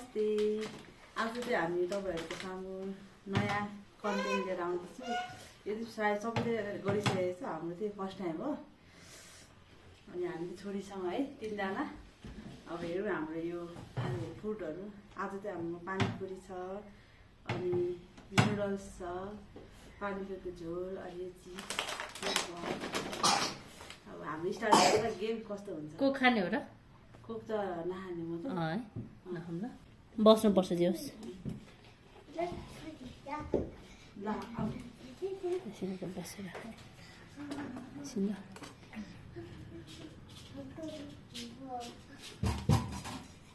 नमस्ते। आज चाहिँ हामी तपाईँहरूको सामु नयाँ कन्टेन्ट लिएर आउँदैछु। यदि सायद सबैले गरिसकेको छ, हाम्रो चाहिँ फर्स्ट टाइम हो। अनि हामी छोरीसँग है 3 जना। अब हेरौँ हाम्रो यो फुडहरू। आज चाहिँ हाम्रो पानीपुरी छ, अनि नुडल्स छ, पानीपुरीको झोल, अनि चिज। अब हाम्रो स्टार्ट गरेर गेम कस्तो हुन्छ। को खाने हो र? कोक त नखाने म त। नखाऊँ ल। बस्नुपर्छ जोस्। ल अब एकछिन त बसेर एकछिन ल।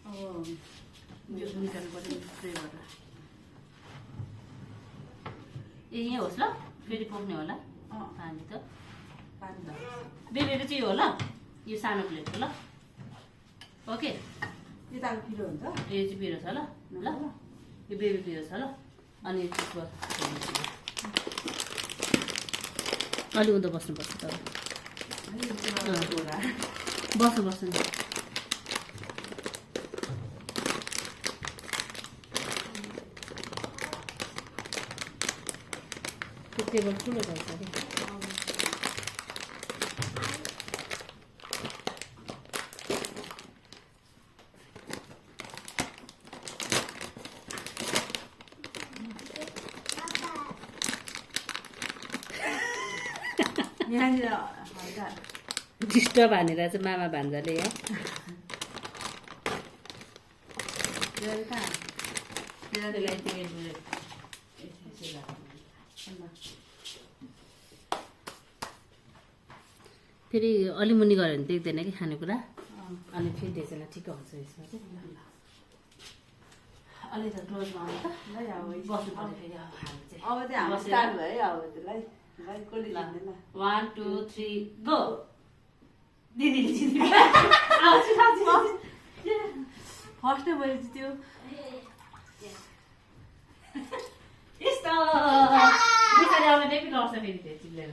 अब जुस निकाल्नु पर्यो स्प्रे गरेर। ए यहीँ होस् ल, फेरि पोख्ने होला पानी त। पानी ल बेबीको चाहिँ यो हो ल, यो सानो प्लेटको ल। ओके, यो त अब पिरो हुन्छ। यो चाहिँ पिरो छ ल। ल यो बेबी पिरो छ ल। अनि त्यसको अलि उँधो बस्नुपर्छ त। बस्नु नि। त्यो टेबल ठुलो छ अरे। यहाँनिर हल्का डिस्टर्ब हानेर चाहिँ मामा भान्जाले यहाँ फेरि अलि मुनि गऱ्यो भने देख्दैन कि खानेकुरा। अनि फेरि देख्दैन, ठिक हुन्छ यसमा चाहिँ। अलि त क्लोजमा आउनु त ल अब बस्नु पर्यो फेरि। अब हामी चाहिँ अब चाहिँ हाम्रो स्टार्ट भयो है। अब त्यसलाई भाइ कसले जित्दैन। 1 2 3 गो। दिदीले जित्यो। फर्स्टै मैले जित्यो। यस्तो बिस्तारै आउने बेबी लड्छ फेरि त्यो चिप्लेर।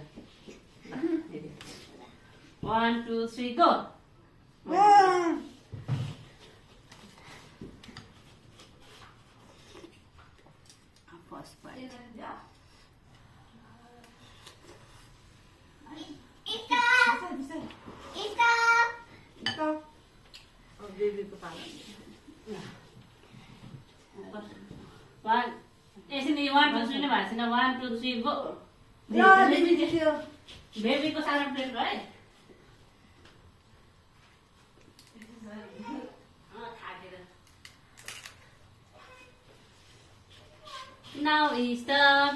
1 2 3 गो। First bite. बेबीको पालन। 1 यसरी 1 2 3 नै भएको छैन। 1 2 3 गो। बेबीको सानो प्लेट हो है। Now is stop.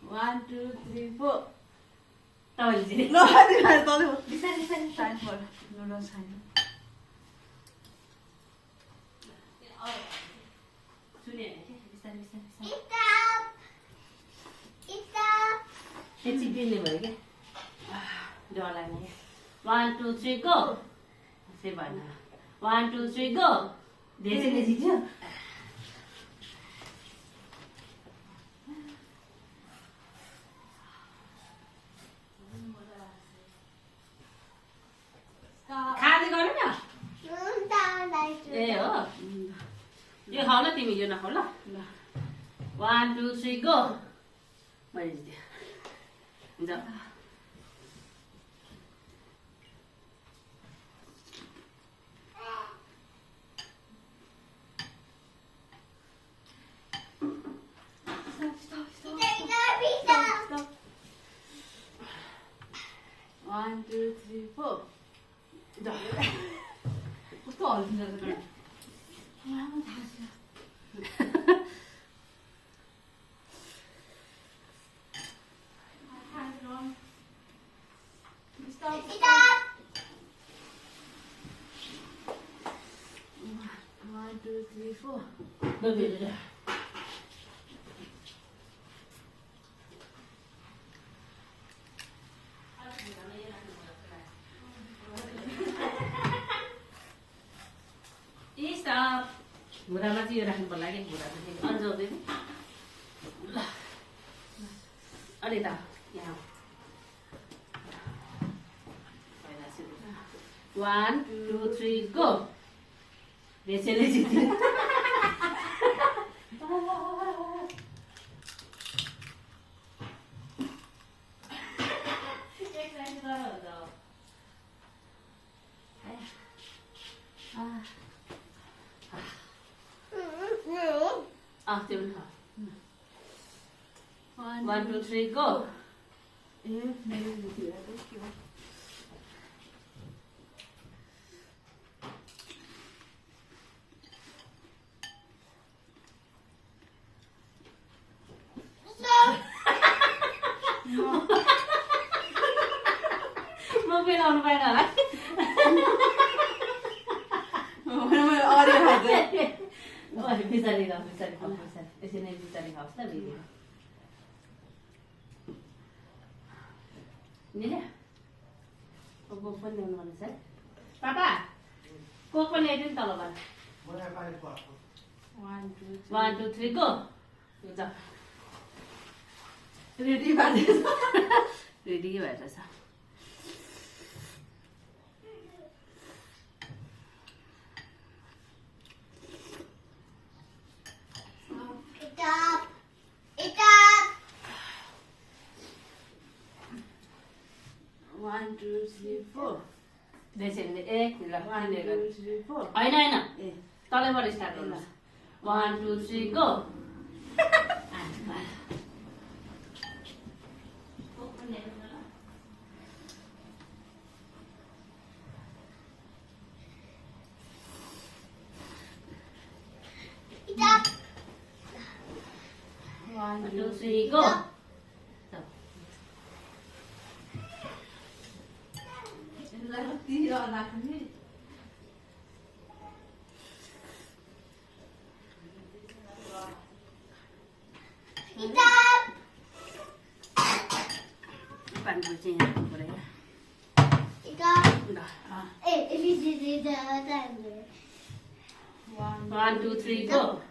1 2 3 4 तपाईँले जित्नु। ल तिमीहरू तल बिस्तारै टाइम फर नुडल्स खानु। सुने होइन कि बिस्तारै एकछिन पिर्ने भयो क्या, डर लाग्ने क्या। 1 2 3 गो। त्यही भएन। 1 2 3 गो। धेरै जित्यो। खाँदै गर्नु न। ए हो, यो खाऊ ल तिमी, यो नखाऊ ल। 1 2 3 गो। मैले जित्यो। हुन्छ। One, 2 3 4 कस्तो हल्लिन्छ त। One, 2 3 4 घुँडामा चाहिँ यो राख्नु पर्ला कि, घुँडा चाहिँ अन्जाउँदैन। ल अलि त यहाँ 1 2 3 गो। रेचेलले जित्यो त्यो पनि खा 1 2 3 गो ए मेरो जितिरहेको के हो म बेलाउनु पाएन होला बिचारी खाऊ बिचारी खाऊ बिचारी यसरी नै बिचारी खाओस् ल दिदी निले कोक पनि ल्याउनु पर्छ है पापा कोक पनि ल्याइदिनु तलबाट 1 2 3 गो जा रेडी भएछ रेडी भएर छ One, two, three, four. देशले एक ल 1 2 3 4 हैन हैन ए तलैबाट स्टार्ट गर्नु 1 2 3 go One, two, three, go. तिर राख्ने पानी चाहिँ यहाँ पऱ्यो One, two, three, go.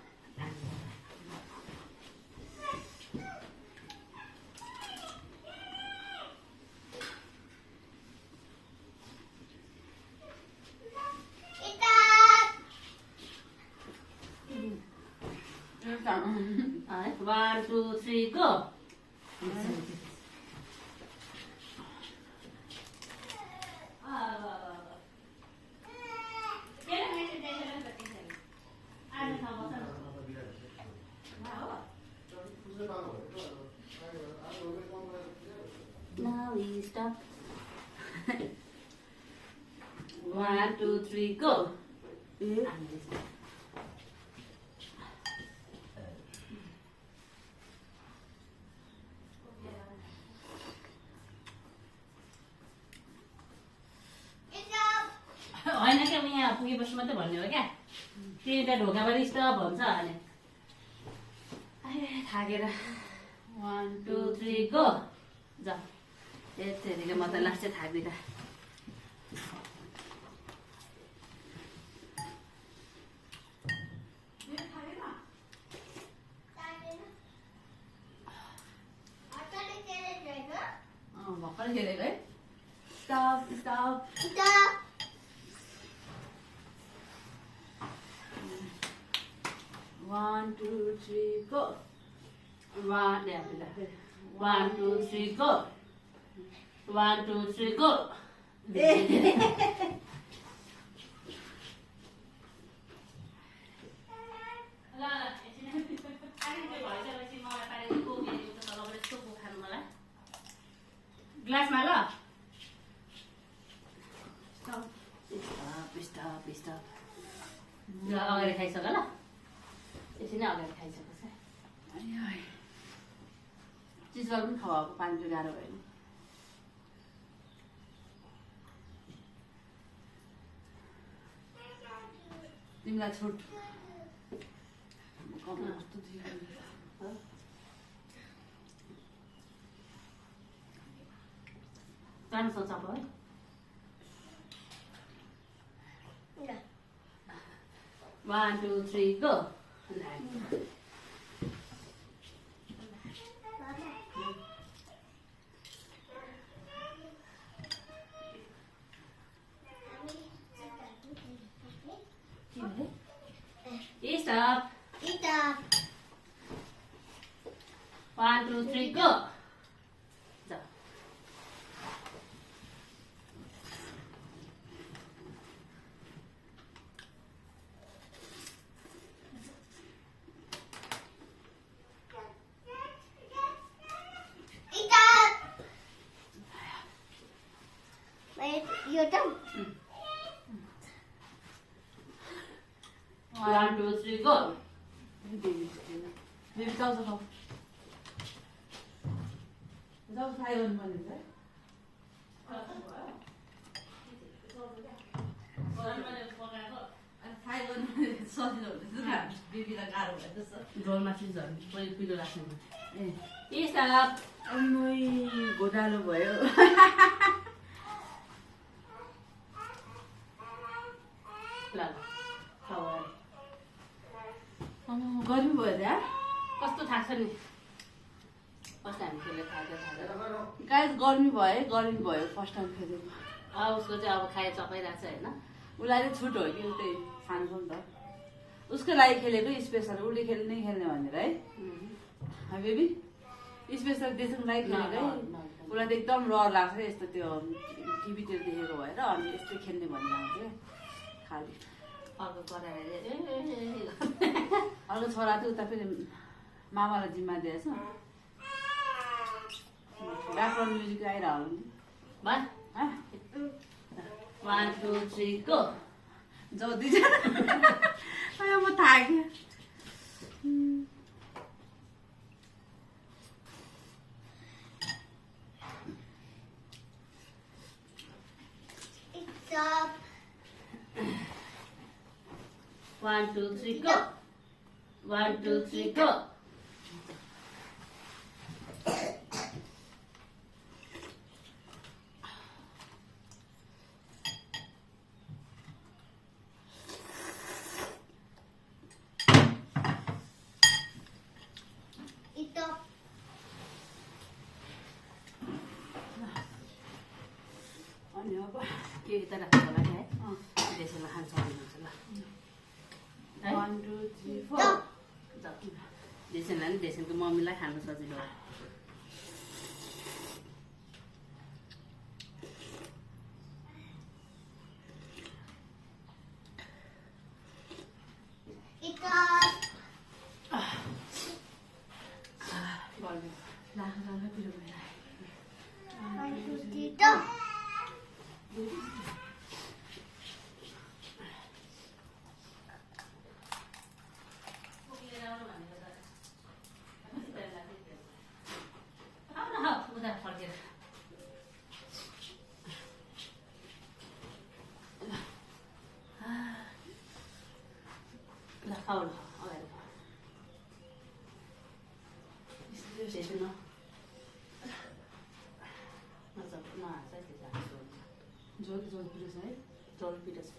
One, two, three, go. Now we stop. 1 2 3 go. होइन क्या यहाँ पुगेपछि मात्रै भन्ने हो क्या त्यही त ढोकाबाट स्टप भन्छ अनि थाकेर 1 2 3 गो जा यतिखेर म त लास्ट चाहिँ थाक्दिनँ भर्खर खेलेको है stop stop One, two, three, go. 1 2 3 go. 1 2 3 go. ग्लासमा ल स्टप स्टप ल अगाडि खाइसक ल यसरी नै अगाडि खाइसकेको छ चिजहरू पनि खाएको पानी चाहिँ गाह्रो भयो नि तिमीलाई छुट जानु सक्छ अब है 1 2 3 go. Stop. 1, 2, 3, go. जाऊ. Your turn. 1, 2, 3, go. Baby chow chow खाऊ चाउचाउ फ्राई गर्नु पर्ने हुन्छ है फ्राई गर्नु सजिलो हुन्छ बेबीलाई गाह्रो भयो जस्तो झोलमा चिजहरू पहिले पिरो राख्नु ए Stop. अम्मै घोटालो भयो ल खाऊ अरे. गर्मी भयो त्यहाँ कस्तो थाहा छ नि फर्स्ट टाइम खेलेर थाहा गाइस गर्मी भयो फर्स्ट टाइम खेलेको उसको चाहिँ अब खाए चपाइरहेको छ होइन उसलाई चाहिँ छुट हो कि उतै सानो छ नि त उसको लागि खेलेको स्पेसल उसले खेल्ने भनेर है बेबी स्पेसल देशको लागि खेलेको है उसलाई त एकदम रहर लाग्छ यस्तो त्यो टिभीतिर देखेको भएर अनि यस्तै खेल्ने भनेर आउँथ्यो खालि अर्को कराएर अर्को छोरा चाहिँ उता फेरि मामालाई जिम्मा दिएछ ब्याकग्राउन्ड म्युजिक आइरहनु बा 1, 2, 3, go. जाऊ दुईजना म थाकेँ Stop. 1, 2, 3, go. 1, 2, 3, go. Stop. अनि अब के त राख्नु होला नि है देशमा खान सक्नुहुन्छ ल 1 2 3 4 देशनलाई नि देशनको मम्मीलाई खानु सजिलो हो Stop. One, two, three, go. उता फर्केर ल खाऊ ल अगाडि देख्नु नहाँस है झोल झोल पिरो छ है झोल पिरो छ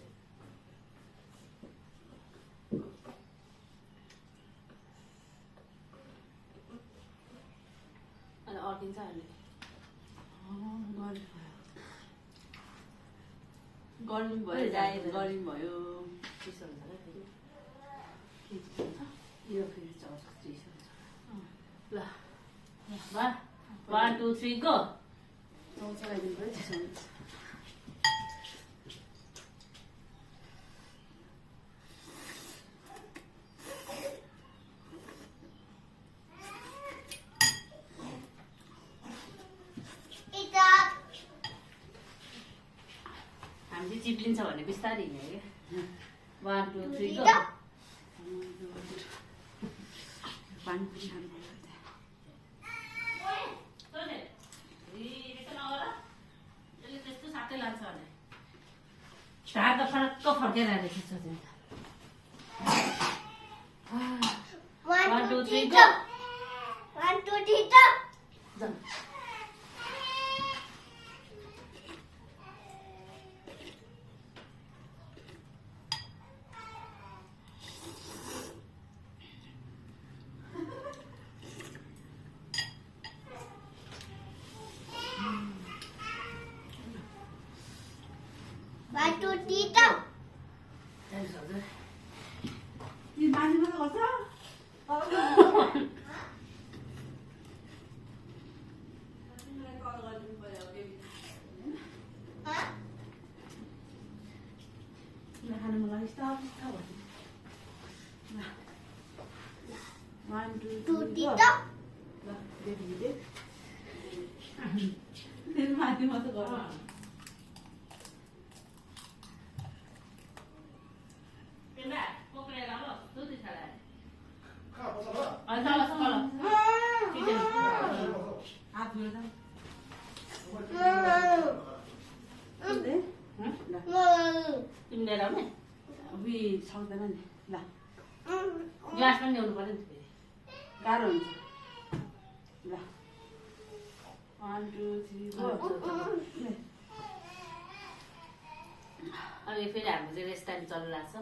अनि अड्किन्छ अहिले गर्मी भयो जाएर गर्मी भयो चिसो हुन्छ क्या फेरि के चिसो हुन्छ यो फेरि चौस चिसो हुन्छ ल 1 2 3 go चलाइदिनु पऱ्यो चिसो हुन्छ Stop. हामीले चिप्लिन्छ भने बिस्तारै हिँड्यो क्या 1 2 3 go Stop. पानी पनि खानु पर्छ त्यस्तो साथै लान्छ भने ढाड त फरक्क फर्केर आएर खिच्छ चाहिँ 1, 2, 3, 3 go. 1, 2, 3, go. जाऊ One, two, three, go. Thanks, हजुर ती खानु मन लाग्यो स्टप स्टप भन्नु 1 2 टुटी 3 त ल देखि दे माथि म त गरौँ Kena, kau kena lama, tu di sana. खा पसल ल Salah, salah. Kita. हात धुएर जाऊ ल Tim dia lama. उही सक्दैन नि ल Gelas kan dia lupa nanti. गाह्रो हुन्छ ल 1 2 3 4 Abi फेरि हाम्रो चाहिँ रेस्ट टाइम चलिरहेको छ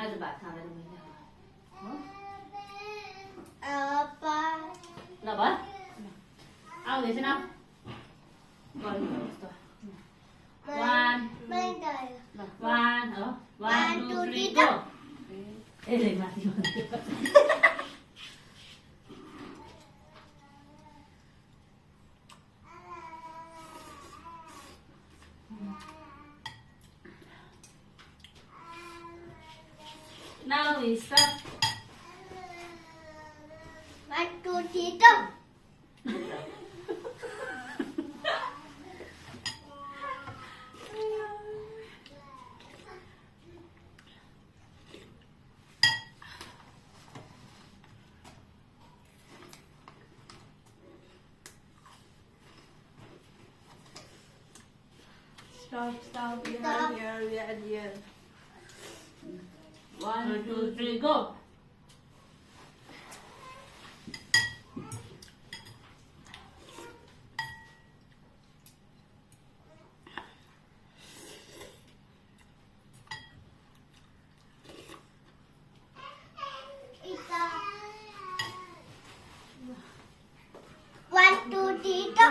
आज भात खाँदैन मैले apa ल भयो आउँदैछ न गर्नु जस्तो 1 Mandai 1 हो 1 2 3 गो ए माथि Now we start. 1 2 3 Stop, Stop. here. 1 2 3 go. Ita 1 2 3 go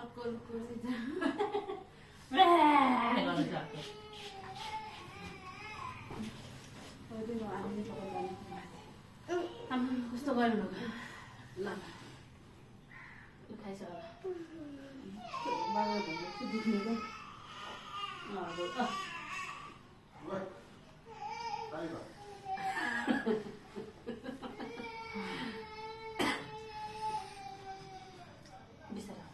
अर्को गर्नु सक्छ कस्तो गर्नु ल खाइस बाबा दुख्ने त ताली ल बिस्तारै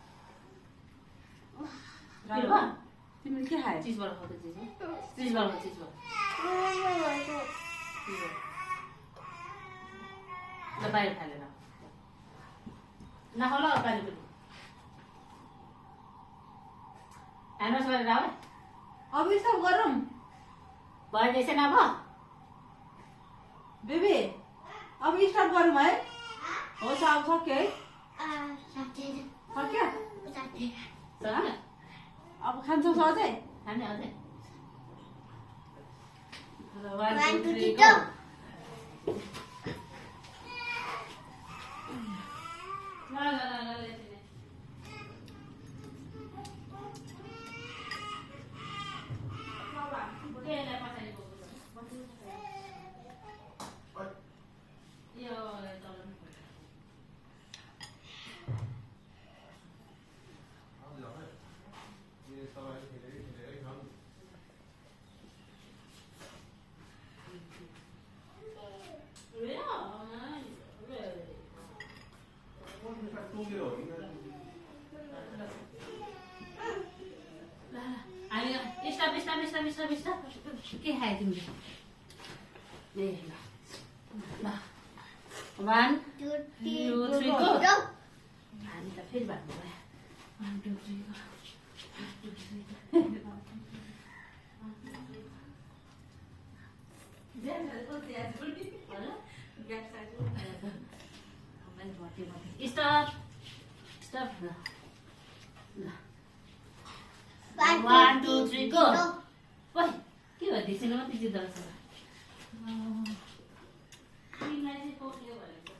तिमीले के खायो चिजबाट खाउँछ चिजबाट ल बाहिर फालेर नखाउ ल पानी पनि ह्यान्डवास गरेर आऊ अब स्टप गरौँ भइदिएछ न अब बेबी अब स्टप गरौँ है हो अब सक्यो है Sate सक्यो Sate सक्यो अब खान्छौ सधैँ खाने अझै 1 2 3 go के खायो तिमीले ए ल 1 2 2 3 3 go go हामी त फेरि भन्नु भयो 1 2 3 go 1 2 3 स्टप स्टप ल 1 2 3 go ओइ के भयो धिसेन मात्रै जित्दो रहेछ तिमीलाई चाहिँ पोल्यो भनेको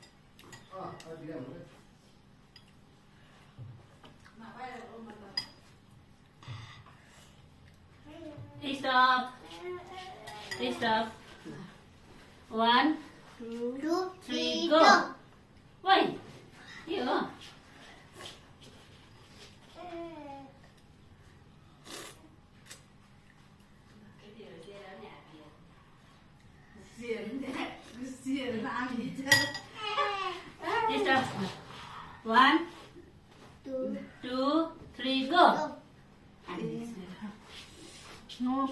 Stop. Stop. 1, 2, 3, go. go. Why? You. Stop. 1, 2, 3, go.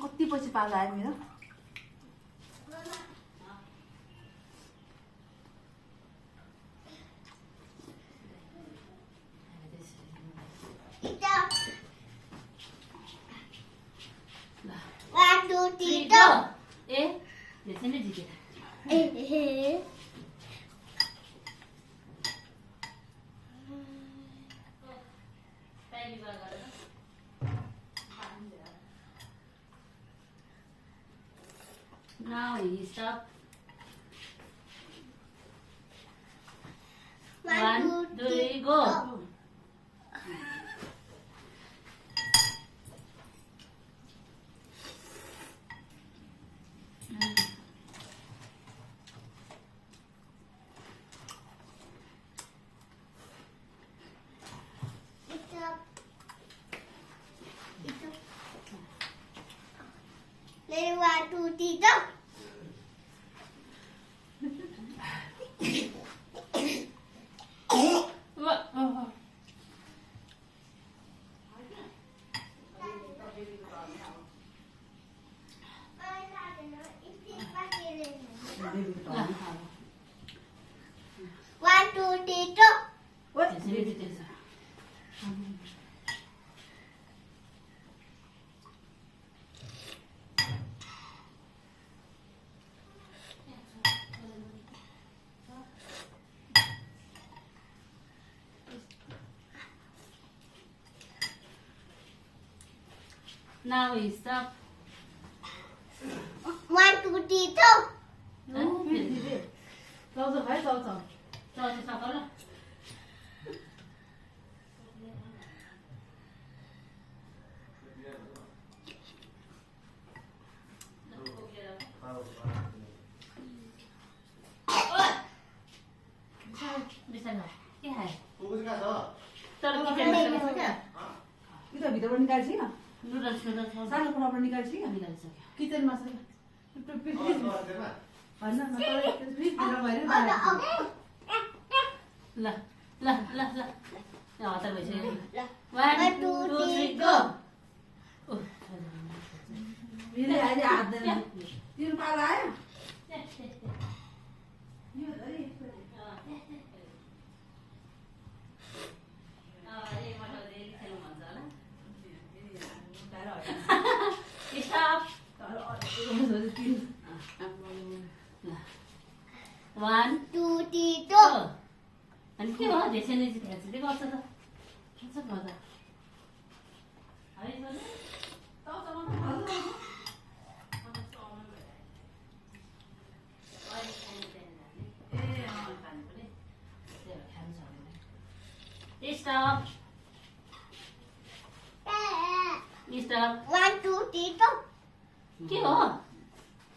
कति पछि पालो आयो मेरो Stop. 1, 2, 3, go. ए धिसेनले जित्यो Now you stop. 1, 2, 3, go. Stop. Ready, 1, 2, 3, go. One, two, three, go. धिसेनले जितेछ Now we stop. 1, 2, 3, go. चौचौ भाइ चौचौ चौथो सफल बिस्तारै के खायो तर किचनमा कि त भित्रबाट निकाल्छ कि नुडल्स सानो कुराबाट निकाल्छ कि निकालिसक्यो किचनमा छ होइन ल ल ल ल हतार भइसक्यो One, two, three, go. अहिले अहिले हात देन तिम्रो पालो आयो One, 2, 3, go. अनि के हो धेरै जिते गर्छ त के छ गर्दा Stop. Stop. 1, 2, 3, go. के हो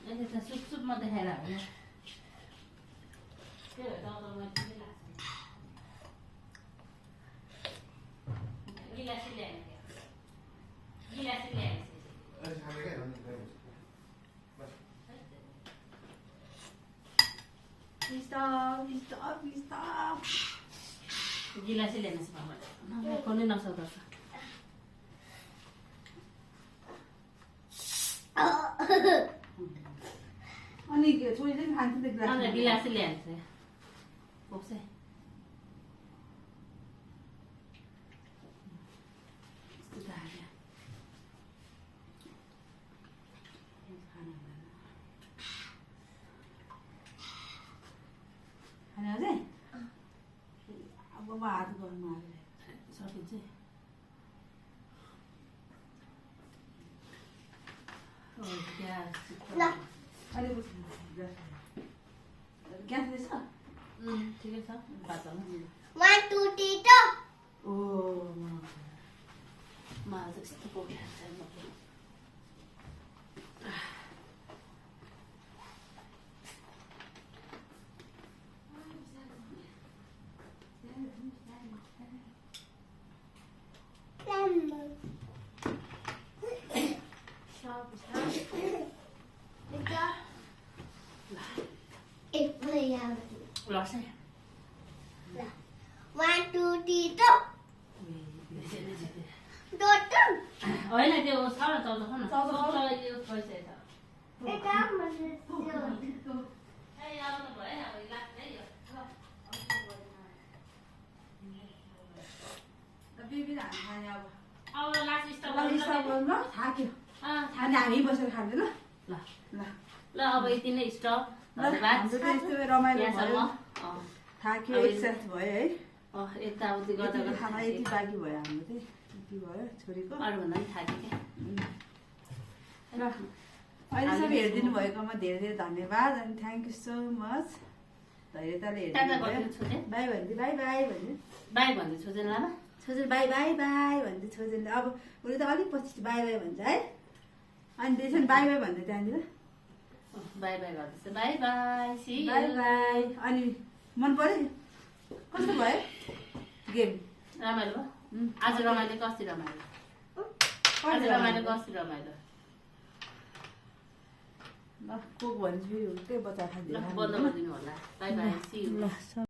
यसले त सुप सुपमा देखाएर होइन के हो टाउकोमा के लाग्छ गिलासी ल्याएन गिलासी ल्याएन गिलासी ल्याएन बाबाले खोल्नै नसक्दो रहेछ अनि छोरीले पनि खान्छ त्यो ग्लास अन्त गिलासी ल्याएन बोक्छ खाने अझै अब हात गर्नु सकिन्छ Oh. ल अलिक ग्यास रहेछ ठिकै छ बाटोमा 1 2 3 go ओ मलाई त यस्तो पोखिहाल्छ लड्छ 1 2 3 go Dotun होइन त्यो छ न चौध छ न चौध यो पैसा छ Eka masih ए अब त भयो अब लाग्छ है यो बिबिन हामी खाने अब अब लास्ट स्टप ल स्टप गर्नु ल थाक्यो अनि हामी बसेर खाँदै ल ल ल ल अब यति नै स्टप ल हाम्रो त यस्तो रमाइलो भयो थाक्यो एकसाथ भयो है यताउति यति गर्दा खाना यति बाँकी भयो हाम्रो चाहिँ यति भयो छोरीको अरूभन्दा पनि थाक्यो क्या ल अहिलेसम्म हेरिदिनु भएकोमा धेरै धेरै धन्यवाद अनि थ्याङ्क यू सो मच धैर्यताले टाटा हेरिदिनु गरिदिनु छोजे बाई भन्दै बाई बाई भन्दै बाई भन्दै Chhojen Lama Chhojel bye bye bye भन्दै छोजेलले अब उसले त अलिक पछि बाई बाई भन्छ है अनि त्यसरी बाई बाई भन्दै त्यहाँनिर बाई बाई गर्दैछ bye bye see bye bye अनि मन पर्यो कस्तो भयो गेम रमाइलो भयो आज रमाइलो कति रमाइलो आज रमाइलो कति रमाइलो ल कोक भन्छु फेरि उल्टै बच्चा खाँदैन ल बन्द गरिदिनु होला बाई बाई सी ल